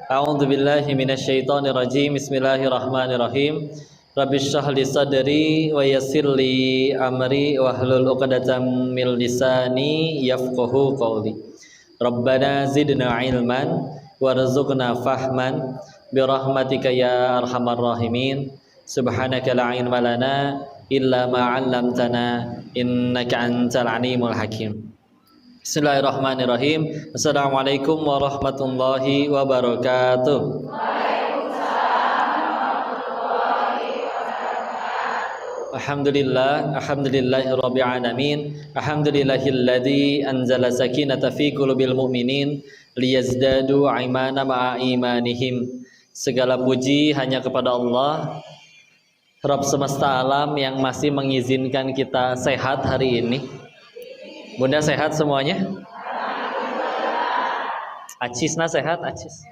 A'udzu billahi minasyaitonir rajim. Bismillahirrahmanirrahim. Rabbi shrah li sadri wa yassir li amri wahlul 'uqdatam min lisani yafqahu qawli. Rabbana zidna ilman warzuqna fahman bi rahmatika ya arhamar rahimin. Subhanaka la ilma lana illa ma 'allamtana innaka antal alimul hakim. Bismillahirrahmanirrahim. Assalamualaikum warahmatullahi wabarakatuh. Alhamdulillahirabbil alamin. Alhamdulillahilladzi anzala sakinata fi qulubil mu'minin liyazdadu imana ma'a imanihim. Segala puji hanya kepada Allah, Rabb semesta alam yang masih mengizinkan kita sehat hari ini. Bunda sehat semuanya? Acisna sehat, Acis?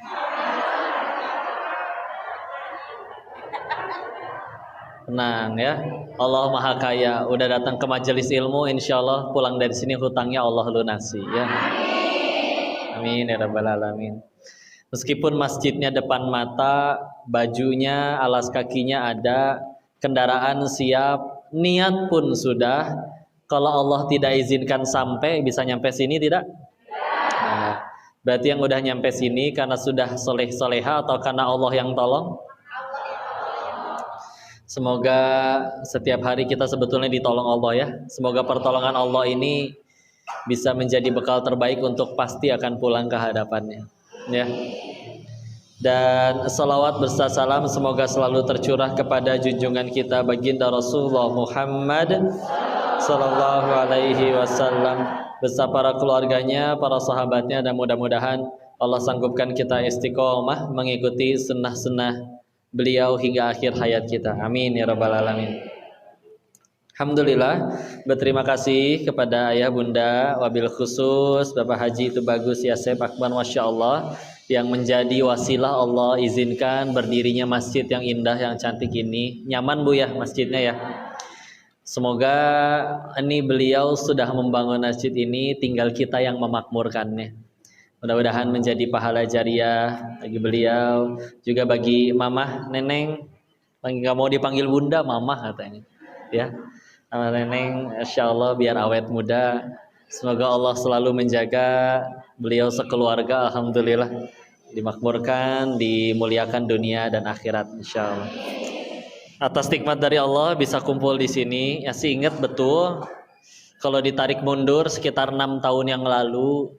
Tenang ya. Allah Maha Kaya. Udah datang ke majelis ilmu, insya Allah pulang dari sini hutangnya Allah lunasi ya. Amin ya rabbal alamin. Meskipun masjidnya depan mata, bajunya, alas kakinya ada, kendaraan siap, niat pun sudah. Kalau Allah tidak izinkan sampai, bisa nyampe sini tidak? Nah, berarti yang udah nyampe sini karena sudah soleh-soleha atau karena Allah yang tolong? Semoga setiap hari kita sebetulnya ditolong Allah ya. Semoga pertolongan Allah ini bisa menjadi bekal terbaik untuk pasti akan pulang ke hadapannya ya. Dan salawat berserta salam semoga selalu tercurah kepada junjungan kita baginda Rasulullah Muhammad sallallahu alaihi wasallam beserta para keluarganya, para sahabatnya, dan mudah-mudahan Allah sanggupkan kita istiqomah mengikuti sunnah-sunnah beliau hingga akhir hayat kita. Amin ya rabbal alamin. Alhamdulillah, berterima kasih kepada ayah bunda, wabil khusus Bapak Haji Tubagus Yasep Akbar, Masya Allah, yang menjadi wasilah Allah izinkan berdirinya masjid yang indah, yang cantik ini. Nyaman Bu ya masjidnya ya. Semoga ini beliau sudah membangun masjid ini, tinggal kita yang memakmurkannya. Mudah-mudahan menjadi pahala jariah bagi beliau, juga bagi mamah, neneng, nggak mau dipanggil bunda, mamah katanya. Ya, sama neneng, insya Allah biar awet muda. Semoga Allah selalu menjaga beliau sekeluarga, alhamdulillah dimakmurkan, dimuliakan dunia dan akhirat, insya Allah. Atas nikmat dari Allah bisa kumpul di sini. Ya sih ingat betul, kalau ditarik mundur sekitar 6 tahun yang lalu,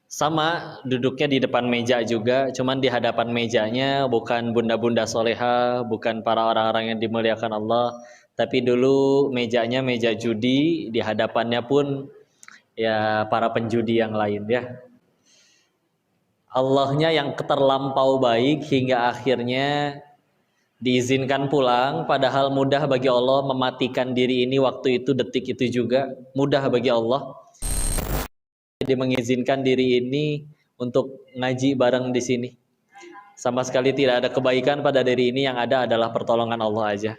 sama duduknya di depan meja juga, cuman di hadapan mejanya bukan bunda-bunda soleha, bukan para orang-orang yang dimuliakan Allah, tapi dulu mejanya meja judi, di hadapannya pun ya para penjudi yang lain ya. Allahnya yang terlampau baik hingga akhirnya diizinkan pulang, padahal mudah bagi Allah mematikan diri ini waktu itu, detik itu juga mudah bagi Allah. Dia mengizinkan diri ini untuk ngaji bareng di sini. Sama sekali tidak ada kebaikan pada diri ini, yang ada adalah pertolongan Allah aja.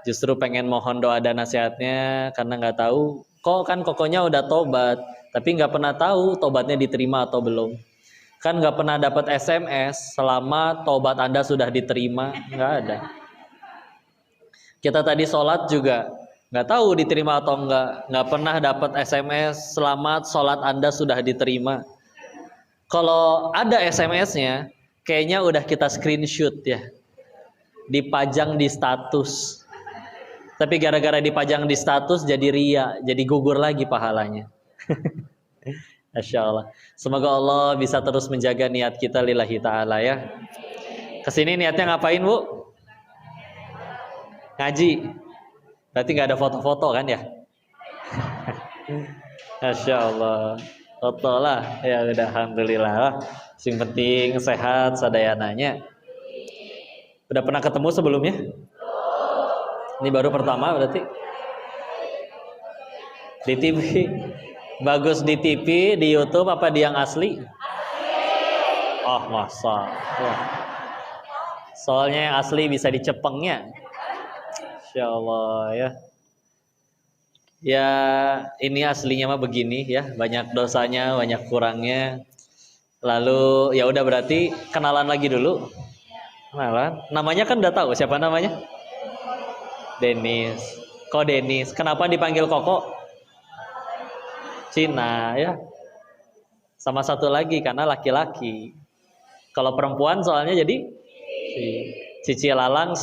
Justru pengen mohon doa dan nasihatnya karena nggak tahu, kok kan kokonya udah tobat, tapi nggak pernah tahu tobatnya diterima atau belum. Kan nggak pernah dapat SMS selama tobat Anda sudah diterima, nggak ada. Kita tadi sholat juga nggak tahu diterima atau nggak pernah dapat SMS selamat sholat Anda sudah diterima. Kalau ada SMS-nya, kayaknya udah kita screenshot ya, dipajang di status. Tapi gara-gara dipajang di status jadi ria, jadi gugur lagi pahalanya. Masya Allah. Semoga Allah bisa terus menjaga niat kita lillahi ta'ala ya. Kesini niatnya ngapain Bu? Ngaji. Berarti nggak ada foto-foto kan ya? Masya Allah. Foto lah. Ya udah, alhamdulillah lah. Yang penting sehat sadayananya. Udah pernah ketemu sebelumnya? Ini baru pertama berarti? Di TV. Bagus di TV, di YouTube apa di yang asli? Oh masa ya. Soalnya yang asli bisa dicepengnya. Insya Allah ya. Ya ini aslinya mah begini ya, banyak dosanya, banyak kurangnya. Lalu ya udah berarti kenalan lagi dulu. Kenalan. Namanya kan udah tahu siapa namanya? Denis. Kok Denis? Kenapa dipanggil Koko? Cina ya. Sama satu lagi karena laki-laki. Kalau perempuan soalnya jadi Cici Lalang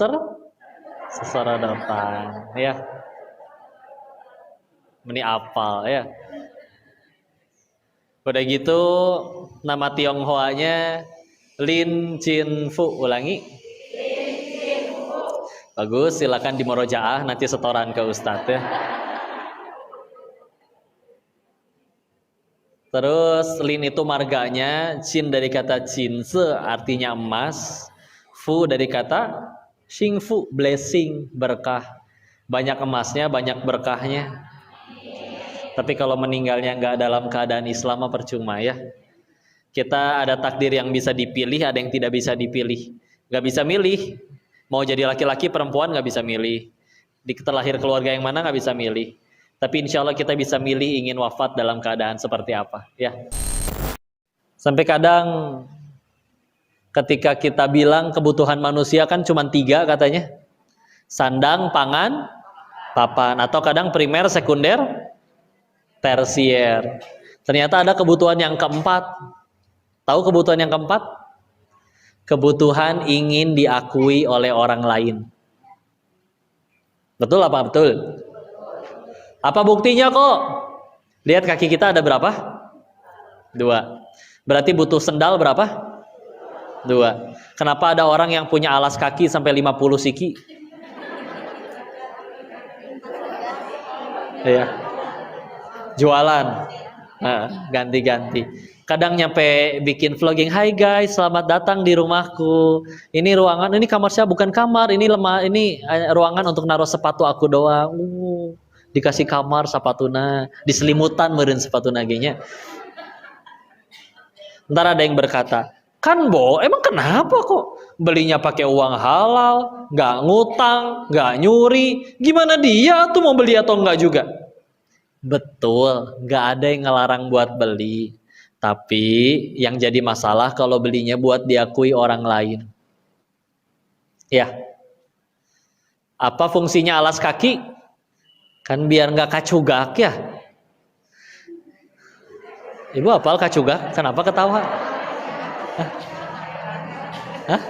sesorodotan ya. Meni apal ya. Udah gitu nama Tionghoanya Lin Chin Fu. Ulangi. Bagus, silakan dimorojaah nanti setoran ke Ustadz ya. Terus Lin itu marganya, Chin dari kata Cinse artinya emas, Fu dari kata Xing Fu, blessing, berkah. Banyak emasnya, banyak berkahnya. Tapi kalau meninggalnya nggak dalam keadaan Islam percuma ya. Kita ada takdir yang bisa dipilih, ada yang tidak bisa dipilih. Nggak bisa milih. Mau jadi laki-laki, perempuan nggak bisa milih. Terlahir keluarga yang mana nggak bisa milih. Tapi insya Allah kita bisa milih ingin wafat dalam keadaan seperti apa ya. Sampai kadang ketika kita bilang kebutuhan manusia kan cuma 3 katanya. Sandang, pangan, papan. Atau kadang primer, sekunder, tersier. Ternyata ada kebutuhan yang keempat. Tahu kebutuhan yang keempat? Kebutuhan ingin diakui oleh orang lain. Betul apa betul? Apa buktinya kok? Lihat kaki kita ada berapa? 2. Berarti butuh sendal berapa? 2. Kenapa ada orang yang punya alas kaki sampai 50 siki? Ya. Jualan. Nah, ganti-ganti. Kadang nyampe bikin vlogging, "Hai guys, selamat datang di rumahku. Ini ruangan, ini kamar saya bukan kamar, ini ruangan untuk naruh sepatu aku doang." Dikasih kamar sepatuna, diselimutan meureun sepatuna ge nya. Ntar ada yang berkata, "Kan Bo, emang kenapa kok belinya pakai uang halal, nggak ngutang, nggak nyuri, gimana dia tuh mau beli atau enggak juga?" Betul, nggak ada yang ngelarang buat beli. Tapi yang jadi masalah kalau belinya buat diakui orang lain. Ya. Apa fungsinya alas kaki? Kan biar nggak kacugak ya. Ibu hafal kacugak? Kenapa ketawa? Hah?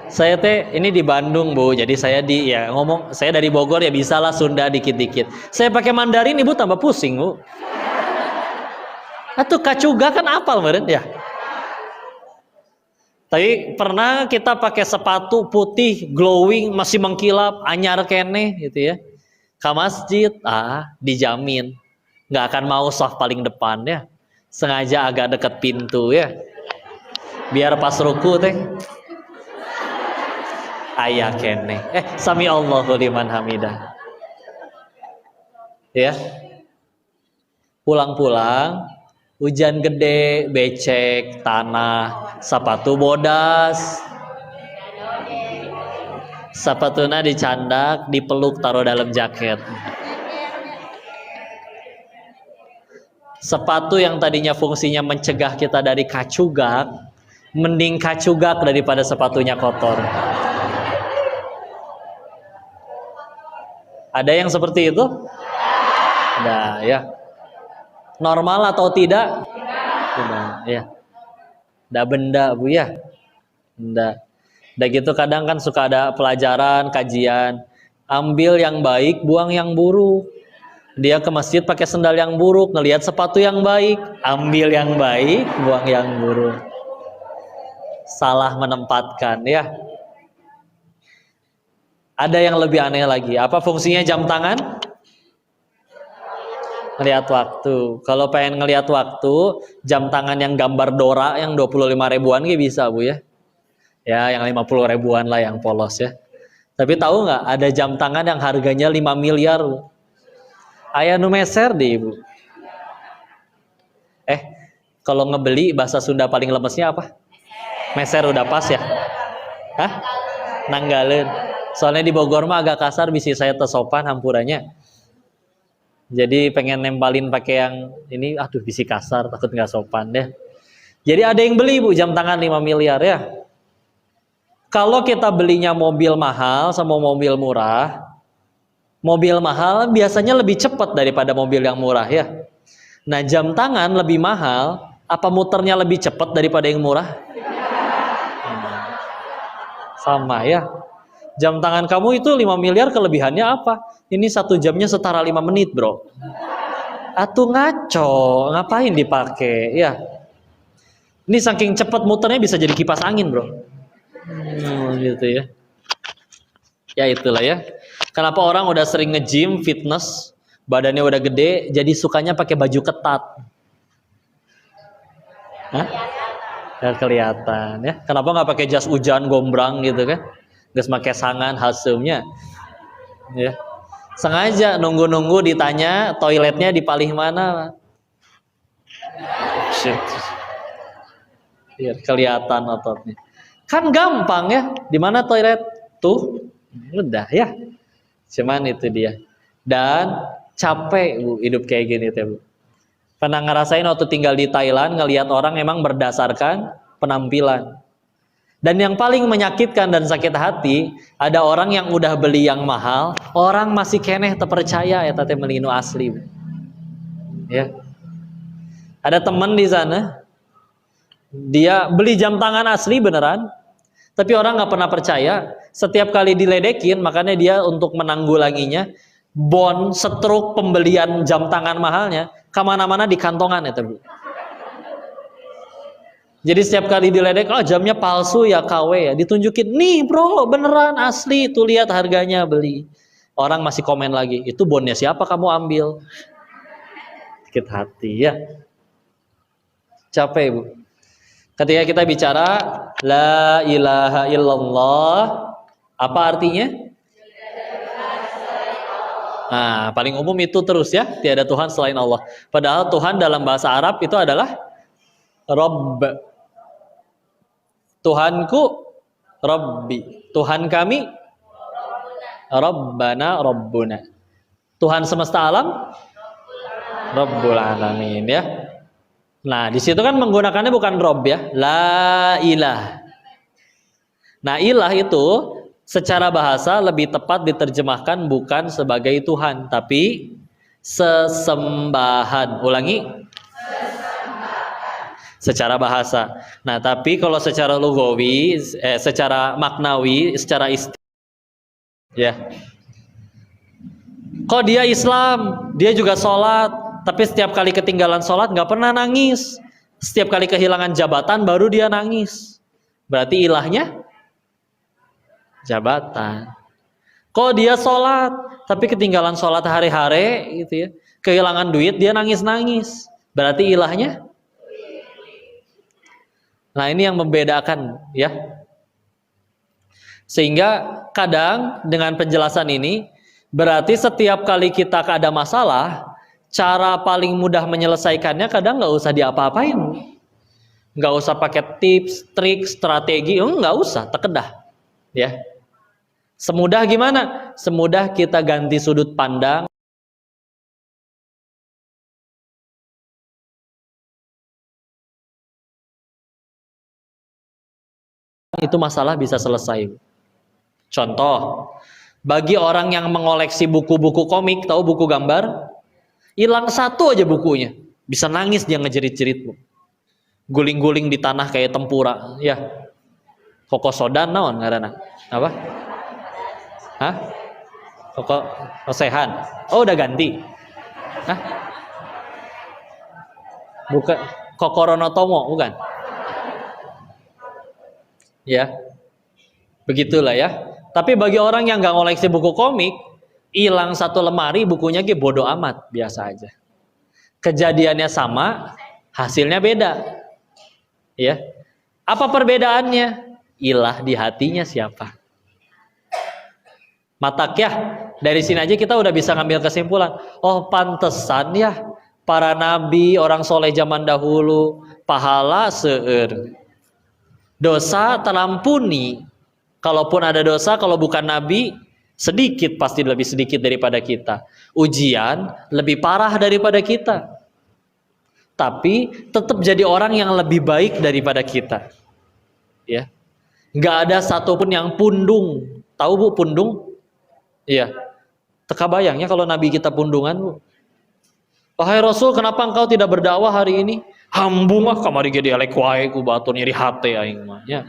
Saya ini di Bandung Bu, jadi saya saya dari Bogor ya bisalah Sunda dikit-dikit. Saya pakai Mandarin Ibu tambah pusing Bu. Atuh kacugak kan apal meren ya. Tapi pernah kita pakai sepatu putih glowing masih mengkilap anyar kene gitu ya. Ke masjid dijamin nggak akan mau soft paling depan ya. Sengaja agak deket pintu ya. Biar pas ruku teh aya kene. Sami Allahu liman hamidah. Ya. Pulang-pulang hujan gede, becek, tanah, sepatu bodas. Sepatuna dicandak, dipeluk taruh dalam jaket. Sepatu yang tadinya fungsinya mencegah kita dari kacugak, mending kacugak daripada sepatunya kotor. Ada yang seperti itu? Ada ya. Normal atau tidak? Tidak, ya. Tidak benda Bu ya. Tidak. Udah gitu kadang kan suka ada pelajaran, kajian. Ambil yang baik, buang yang buruk. Dia ke masjid pakai sendal yang buruk, ngelihat sepatu yang baik, ambil yang baik, buang yang buruk. Salah menempatkan ya. Ada yang lebih aneh lagi. Apa fungsinya jam tangan? Ngelihat waktu. Kalau pengen ngelihat waktu, jam tangan yang gambar Dora yang 25 ribuan bisa Bu ya. Ya, yang 50 ribuan lah yang polos ya. Tapi tahu nggak ada jam tangan yang harganya 5 miliar Bu. Aya nu meser deh Ibu. Kalau ngebeli bahasa Sunda paling lemesnya apa? Meser udah pas ya? Hah? Nanggaleun. Soalnya di Bogor mah agak kasar, bisi saya tersopan hampurannya. Jadi pengen nempalin pakai yang ini, aduh bisi kasar, takut nggak sopan deh. Jadi ada yang beli Bu jam tangan 5 miliar ya. Kalau kita belinya mobil mahal sama mobil murah, mobil mahal biasanya lebih cepat daripada mobil yang murah ya. Nah jam tangan lebih mahal, apa muternya lebih cepat daripada yang murah? Sama ya. Jam tangan kamu itu 5 miliar kelebihannya apa? Ini 1 jamnya setara 5 menit bro. Atuh ngaco, ngapain dipakai ya? Ini saking cepat muternya bisa jadi kipas angin bro. Gitu ya. Ya itulah ya. Kenapa orang udah sering nge-gym, fitness, badannya udah gede, jadi sukanya pakai baju ketat. Hah? Ya kelihatan ya. Kenapa nggak pakai jas hujan gombrang gitu kan? Nggak pakai sangan hasilnya. Ya. Sengaja nunggu-nunggu ditanya toiletnya di paling mana. Shit. Biar kelihatan ototnya. Kan gampang ya. Di mana toilet? Tuh. Udah ya. Cuman itu dia. Dan capek Bu hidup kayak gini teh Bu. Pernah ngerasain waktu tinggal di Thailand ngelihat orang emang berdasarkan penampilan. Dan yang paling menyakitkan dan sakit hati, ada orang yang udah beli yang mahal, orang masih keneh terpercaya ya teh melinu asli. Ya. Ada teman di sana, dia beli jam tangan asli beneran, tapi orang nggak pernah percaya. Setiap kali diledekin, makanya dia untuk menanggulanginya, setruk pembelian jam tangan mahalnya, kemana-mana di kantongan ya Bu. Jadi setiap kali diledek, oh jamnya palsu ya KW ya, ditunjukin, nih bro beneran asli, tuh lihat harganya beli. Orang masih komen lagi, itu bonnya siapa kamu ambil? Sakit hati ya. Capek Bu. Ketika kita bicara la ilaha illallah, apa artinya? Nah, paling umum itu terus ya, tiada Tuhan selain Allah. Padahal Tuhan dalam bahasa Arab itu adalah Rabb. Tuhanku Rabbi, Tuhan kami Rabbana Rabbuna. Tuhan semesta alam Rabbul alamin ya. Nah, di situ kan menggunakannya bukan Rabb ya, la ilah. Nah, ilah itu secara bahasa lebih tepat diterjemahkan bukan sebagai Tuhan, tapi sesembahan. Ulangi. Secara bahasa. Nah, tapi kalau secara lugawi, secara maknawi, secara ya. Kok dia Islam, dia juga sholat, tapi setiap kali ketinggalan sholat nggak pernah nangis. Setiap kali kehilangan jabatan baru dia nangis. Berarti ilahnya jabatan. Kok dia sholat, tapi ketinggalan sholat hari-hari, gitu ya. Kehilangan duit dia nangis-nangis. Berarti ilahnya. Nah ini yang membedakan ya. Sehingga kadang dengan penjelasan ini berarti setiap kali kita ada masalah, cara paling mudah menyelesaikannya kadang nggak usah diapa-apain, nggak usah pakai tips, trik, strategi, nggak usah, terkedah ya. Semudah gimana? Semudah kita ganti sudut pandang. Itu masalah bisa selesai. Contoh, bagi orang yang mengoleksi buku-buku komik, tahu buku gambar, hilang satu aja bukunya, bisa nangis dia ngejerit-jerit, guling-guling di tanah kayak tempura, ya. Koko sodan naon ngaranna? Apa? Hah? Koko Osehan. Oh udah ganti. Hah? Bukan Kokoronotomo, bukan? Ya, begitulah ya. Tapi bagi orang yang nggak ngoleksi buku komik, hilang satu lemari bukunya bodo amat, biasa aja. Kejadiannya sama, hasilnya beda. Ya, apa perbedaannya? Ilah di hatinya siapa? Matak ya. Dari sini aja kita udah bisa ngambil kesimpulan. Oh pantesan ya para nabi, orang soleh zaman dahulu pahala seueur. Dosa terampuni. Kalaupun ada dosa, kalau bukan nabi, sedikit pasti lebih sedikit daripada kita. ujian lebih parah daripada kita, tapi tetap jadi orang yang lebih baik daripada kita. Ya, nggak ada satupun yang pundung. Tahu Bu pundung? Iya. Teka bayangnya kalau Nabi kita pundungan, Bu. Wahai Rasul, kenapa engkau tidak berdakwah hari ini? Hambung ah kamari ge dialek wae ku batur nyeri hate aing mah. Ya.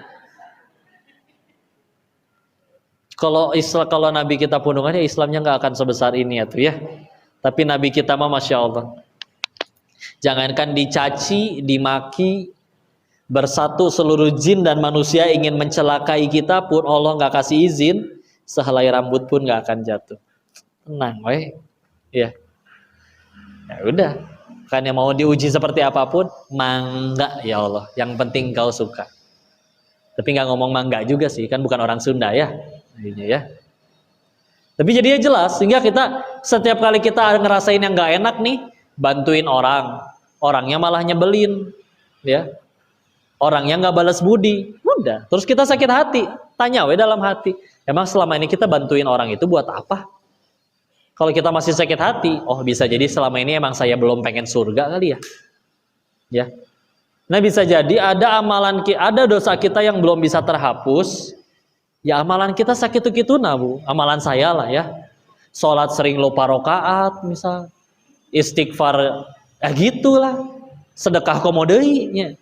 Kalau Nabi kita pundungannya, Islamnya nggak akan sebesar ini ya tuh ya. Tapi Nabi kita mah Masya Allah. Jangankan dicaci, dimaki, bersatu seluruh jin dan manusia ingin mencelakai kita pun Allah nggak kasih izin, sehelai rambut pun nggak akan jatuh. Tenang, weh. Ya. Ya udah. Kan yang mau diuji seperti apapun, mangga ya Allah. Yang penting kau suka. Tapi nggak ngomong mangga juga sih, kan bukan orang Sunda ya. Ya. Tapi jadinya jelas, sehingga kita setiap kali kita ngerasain yang nggak enak nih, bantuin orang, orangnya malah nyebelin, ya, orangnya nggak balas budi, udah, terus kita sakit hati, tanya we dalam hati, emang selama ini kita bantuin orang itu buat apa? Kalau kita masih sakit hati, oh bisa jadi selama ini emang saya belum pengen surga kali ya, ya. Nah bisa jadi ada ada dosa kita yang belum bisa terhapus. Ya amalan kita sakit itu Bu, amalan saya lah ya. Sholat sering lupa rokaat misal, istighfar gitulah, sedekah komodeinya.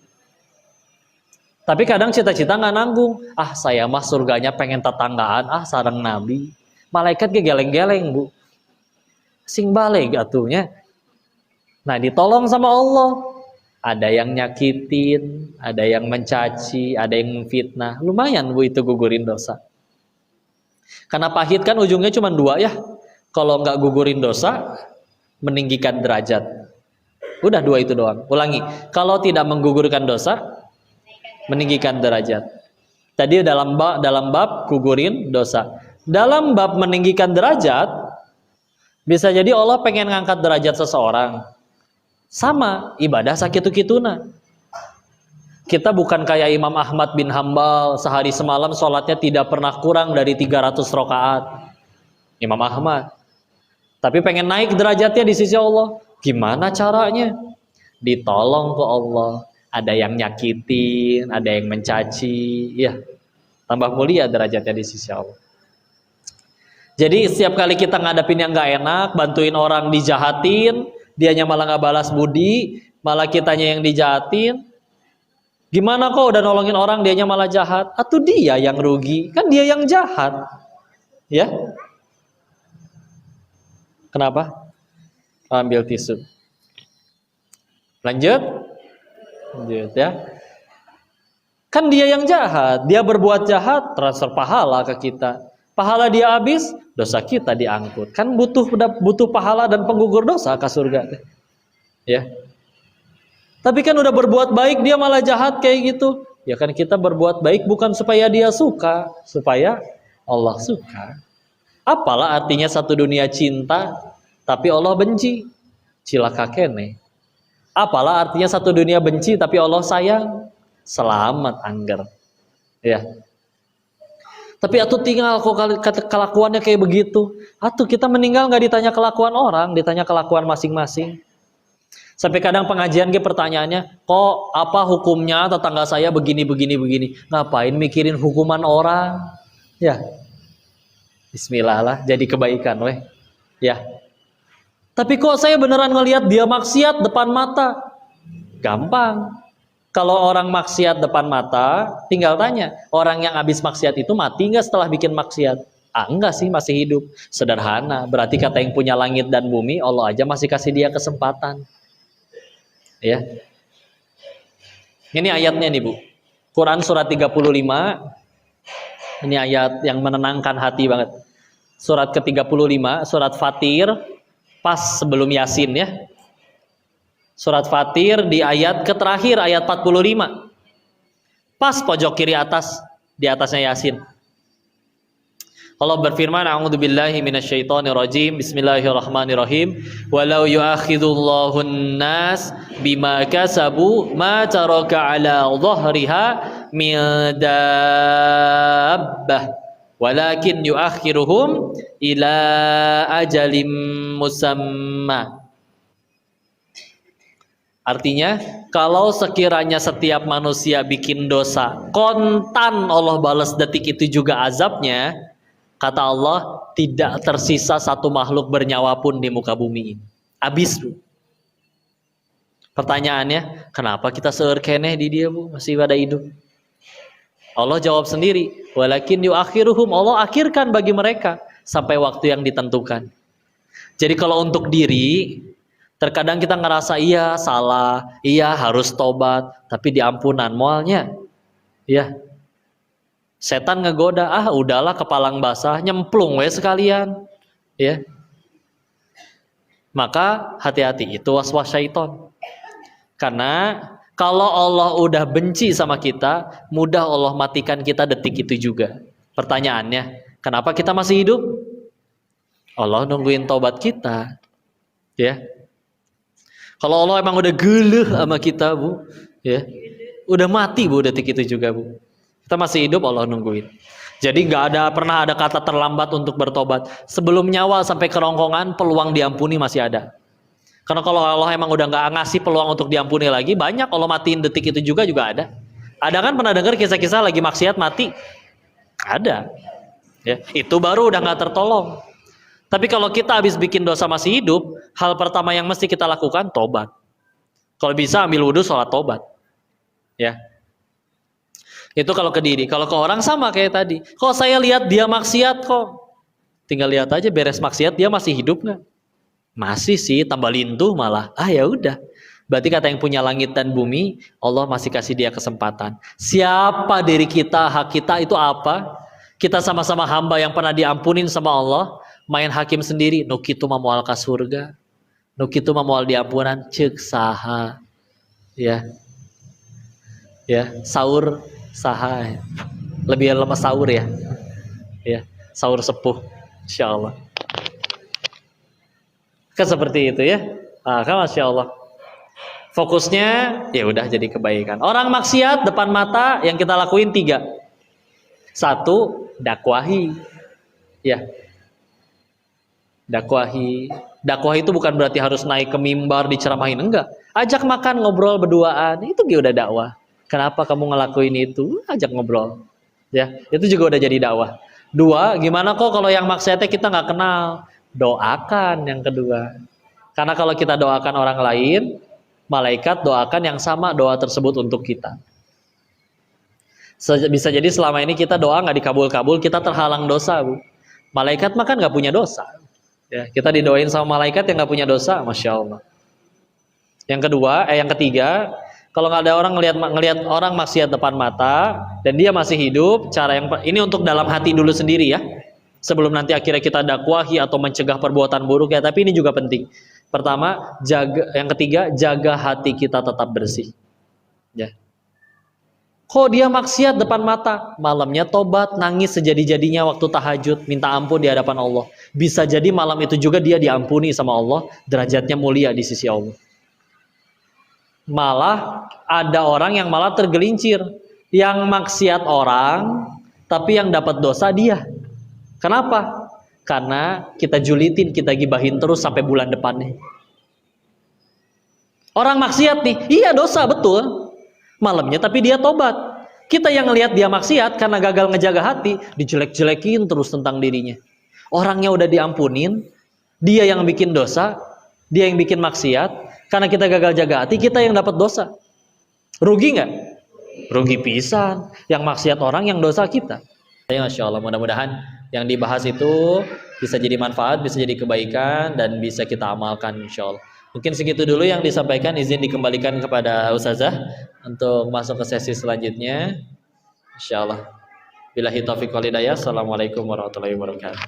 Tapi kadang cita-cita nggak nanggung. Ah saya mah surganya pengen tetanggaan, sareng Nabi. Malaikat geleng-geleng Bu, sing balik atuhnya. Nah ditolong sama Allah. Ada yang nyakitin, ada yang mencaci, ada yang memfitnah. Lumayan Bu itu gugurin dosa. Karena pahit kan ujungnya cuma dua ya. Kalau nggak gugurin dosa, meninggikan derajat. Udah dua itu doang. Ulangi. Kalau tidak menggugurkan dosa, meninggikan derajat. Tadi dalam bab gugurin dosa. Dalam bab meninggikan derajat, bisa jadi Allah pengen ngangkat derajat seseorang. Sama, ibadah sakitu-kituna. Kita bukan kayak Imam Ahmad bin Hambal, sehari semalam sholatnya tidak pernah kurang dari 300 rakaat. Imam Ahmad. Tapi pengen naik derajatnya di sisi Allah. Gimana caranya? Ditolong ke Allah. Ada yang nyakitin, ada yang mencaci. Ya, tambah mulia derajatnya di sisi Allah. Jadi setiap kali kita ngadapin yang gak enak, bantuin orang dijahatin, dianya malah nggak balas budi, malah kitanya yang dijahatin. Gimana kok udah nolongin orang dianya malah jahat? Atau dia yang rugi? Kan dia yang jahat. Ya? Kenapa? Ambil tisu. Lanjut ya. Kan dia yang jahat, dia berbuat jahat, transfer pahala ke kita. Pahala dia habis, dosa kita diangkut. Kan butuh pahala dan penggugur dosa ke surga. Ya. Tapi kan udah berbuat baik dia malah jahat kayak gitu. Ya kan kita berbuat baik bukan supaya dia suka, supaya Allah suka. Apalah artinya satu dunia cinta tapi Allah benci? Cilaka kene. Apalah artinya satu dunia benci tapi Allah sayang? Selamat angger. Ya. Tapi atuh tinggal kelakuannya kayak begitu. Atuh kita meninggal nggak ditanya kelakuan orang, ditanya kelakuan masing-masing. Sampai kadang pengajian pertanyaannya, kok apa hukumnya tetangga saya begini. Ngapain mikirin hukuman orang? Ya. Bismillah lah, jadi kebaikan weh. Ya. Tapi kok saya beneran ngelihat dia maksiat depan mata? Gampang. Kalau orang maksiat depan mata, tinggal tanya, orang yang habis maksiat itu mati nggak setelah bikin maksiat? Enggak sih, masih hidup. Sederhana, berarti kata yang punya langit dan bumi, Allah aja masih kasih dia kesempatan. Ya. Ini ayatnya nih Bu. Quran surat 35. Ini ayat yang menenangkan hati banget. Surat ke-35, surat Fatir, pas sebelum Yasin ya. Surat Fatir di ayat terakhir, ayat 45. Pas pojok kiri atas, di atasnya Yasin. Allah berfirman, a'udzubillahi minasyaitonirrajim, bismillahirrahmanirrahim. Walau yu'akhidullahu an-nas bima kasabu ma taraka ala dhahriha min dabbah walakin yuakhiruhum ila ajalim musamma. Artinya, kalau sekiranya setiap manusia bikin dosa, kontan Allah balas detik itu juga azabnya, kata Allah, tidak tersisa satu makhluk bernyawa pun di muka bumi ini. Habis, Bu. Pertanyaannya, kenapa kita seerkeneh di dia, Bu, masih pada hidup? Allah jawab sendiri, walakin yuakhiruhum, Allah akhirkan bagi mereka sampai waktu yang ditentukan. Jadi kalau untuk diri, terkadang kita ngerasa iya salah, iya harus tobat, tapi di ampunan mualnya, ya setan ngegoda, udahlah kepalang basah, nyemplung we sekalian, ya. Maka hati-hati, itu waswas syaiton. Karena kalau Allah udah benci sama kita, mudah Allah matikan kita detik itu juga. Pertanyaannya, kenapa kita masih hidup? Allah nungguin tobat kita, ya. Kalau Allah emang udah geleh sama kita, Bu, ya, udah mati, Bu, detik itu juga, Bu. Kita masih hidup, Allah nungguin. Jadi pernah ada kata terlambat untuk bertobat. Sebelum nyawa sampai kerongkongan, peluang diampuni masih ada. Karena kalau Allah emang udah nggak ngasih peluang untuk diampuni lagi, banyak Allah matiin detik itu juga ada. Ada kan pernah dengar kisah-kisah lagi maksiat mati? Ada. Ya, itu baru udah nggak tertolong. Tapi kalau kita habis bikin dosa masih hidup, hal pertama yang mesti kita lakukan tobat. Kalau bisa ambil wudhu, sholat tobat. Ya. Itu kalau ke diri. Kalau ke orang sama kayak tadi. Kok saya lihat dia maksiat kok. Tinggal lihat aja beres maksiat dia masih hidup nggak? Masih sih, tambah lintuh malah. Ya udah. Berarti kata yang punya langit dan bumi, Allah masih kasih dia kesempatan. Siapa diri kita, hak kita itu apa? Kita sama-sama hamba yang pernah diampunin sama Allah. Main hakim sendiri, nukitu mamual ka surga, nukitu mamual diampunan, cek saha, ya, sahur saha, lebih lemas sahur ya, sahur sepuh, insya Allah. Kan seperti itu ya, kan masya Allah. Fokusnya ya udah jadi kebaikan. Orang maksiat depan mata yang kita lakuin 3. 1, dakwahi, ya. Dakwahi itu bukan berarti harus naik ke mimbar diceramahin, enggak. Ajak makan, ngobrol berduaan, itu juga udah dakwah. Kenapa kamu ngelakuin itu? Ajak ngobrol, ya, itu juga udah jadi dakwah. 2, gimana kok kalau yang maksiatnya kita nggak kenal? Doakan yang kedua. Karena kalau kita doakan orang lain, malaikat doakan yang sama doa tersebut untuk kita. Bisa jadi selama ini kita doa nggak dikabul-kabul, kita terhalang dosa, Bu. Malaikat mah kan nggak punya dosa. Ya, kita didoain sama malaikat yang nggak punya dosa, masya Allah. Yang ketiga, kalau nggak ada orang ngelihat orang maksiat depan mata dan dia masih hidup, cara yang ini untuk dalam hati dulu sendiri ya, sebelum nanti akhirnya kita dakwahi atau mencegah perbuatan buruk ya. Tapi ini juga penting. Pertama, yang ketiga, jaga hati kita tetap bersih. Ya. Kok dia maksiat depan mata? Malamnya tobat, nangis sejadi-jadinya waktu tahajud, minta ampun di hadapan Allah. Bisa jadi malam itu juga dia diampuni sama Allah, derajatnya mulia di sisi Allah. Malah ada orang yang malah tergelincir, yang maksiat orang, tapi yang dapat dosa dia. Kenapa? Karena kita julitin, kita gibahin terus sampai bulan depannya. Orang maksiat nih, iya dosa betul. Malamnya tapi dia tobat. Kita yang ngelihat dia maksiat karena gagal ngejaga hati, dijelek-jelekin terus tentang dirinya. Orangnya udah diampunin, dia yang bikin dosa, dia yang bikin maksiat, karena kita gagal jaga hati, kita yang dapat dosa. Rugi nggak? Rugi pisan. Yang maksiat orang, yang dosa kita. Ya, masya Allah, mudah-mudahan yang dibahas itu bisa jadi manfaat, bisa jadi kebaikan, dan bisa kita amalkan insya Allah. Mungkin segitu dulu yang disampaikan, izin dikembalikan kepada Ustazah untuk masuk ke sesi selanjutnya. Insyaallah. Billahi taufiq wal hidayah. Assalamualaikum warahmatullahi wabarakatuh.